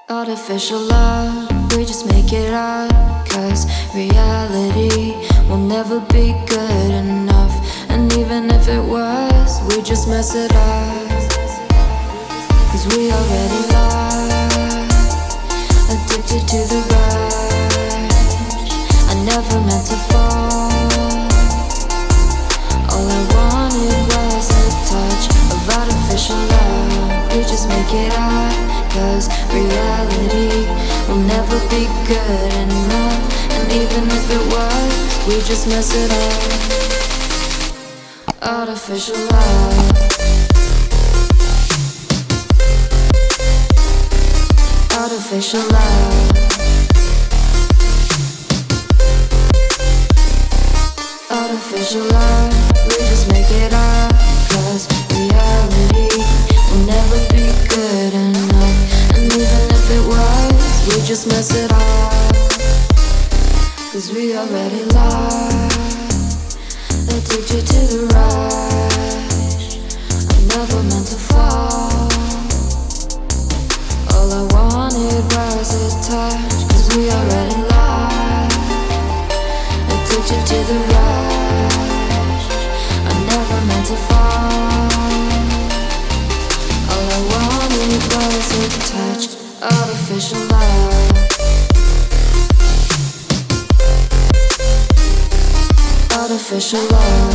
Artificial love, we just make it up. Cause reality will never be good enough. And even if it was, we just mess it up. Cause we already lost, addicted to the rush. I never meant to fall. All I wanted was a touch of artificial love. We just make it up. Cause reality will never be good enough. And even if it was, we just mess it up. Artificial love. Artificial love. Artificial love. We just make it up. Cause reality will never be good enough. And even if it was, we just mess it up. Cause we already lost, addicted to the rush. I never meant to fall. All I wanted was a touch. Cause we already lost, addicted to the rush. I never meant to fall. All I wanted was a touch. Artificial love. Artificial love.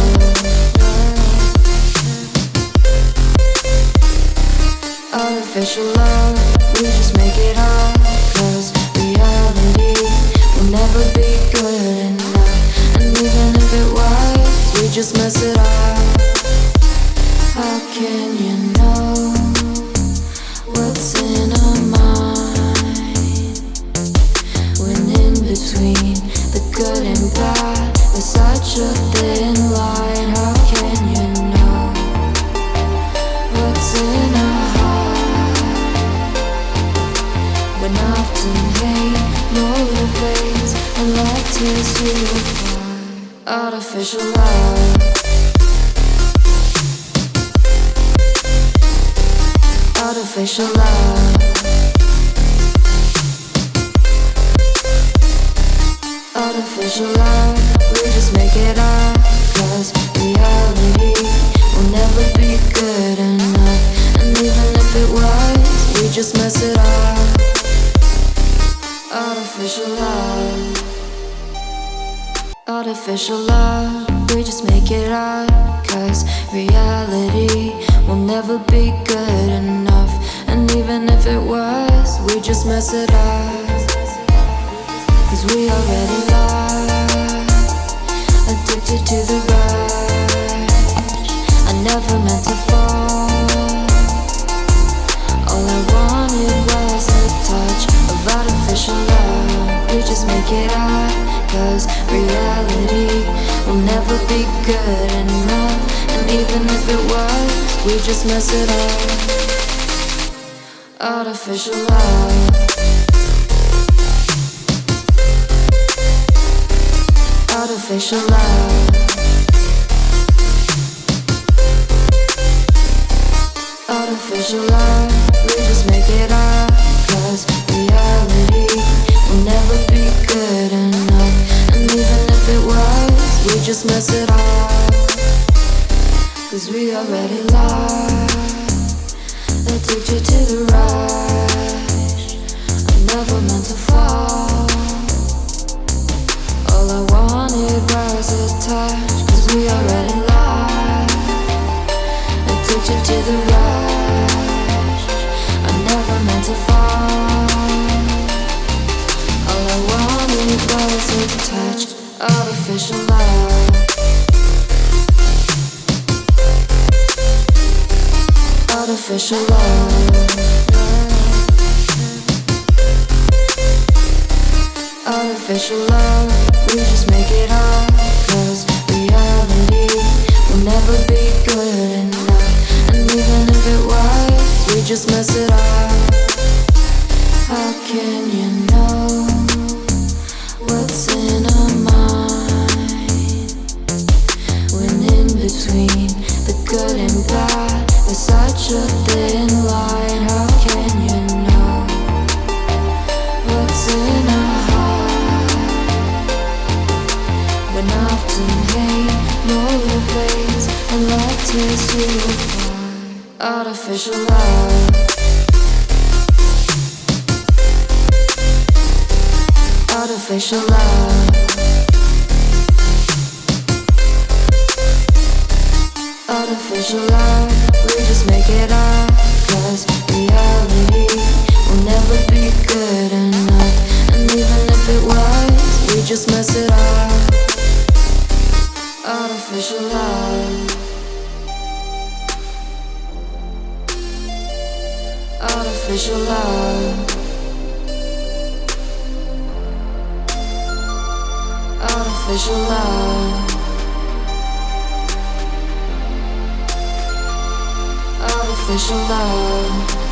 Artificial love. We just make it up. Cause reality will never be good enough. And even if it was, we just mess it up. How can you know what's in our mind? When in between the good and bad, there's such a thin line. How can you know what's in our heart? When often hate motivates and love tears you apart. Artificial love. Artificial love. Artificial love. We just make it up. Cause reality will never be good enough. And even if it was, we just mess it up. Artificial love. Artificial love. We just make it up. Cause reality will never be good enough. And even if it was, we just mess it up. Cause we already lost, addicted to the rush. I never meant to fall. All I wanted was a touch of artificial love. We just make it up. Cause reality will never be good enough. And even if it was, we just mess it up. Artificial love. Artificial love. Artificial love. We just make it up. Cause reality will never be good enough. And even if it was, we just mess it up. Cause we already lost, addicted to the rush. I never meant to fall. All I wanted was a touch. Cause we already lost, addicted to the rush. I never meant to fall. All I wanted was a touch. Artificial love. Artificial love. Artificial love. We just make it up. Cause reality will never be good enough. And even if it was, we just mess it up. How can you know what's in our mind? When in between the good and bad, there's such a thin line. How can you know artificial love. Artificial love. Artificial love. We just make it up, 'cause reality will never be good enough. And even if it was, we just mess it up. Artificial love. Artificial love. Artificial love. Artificial love.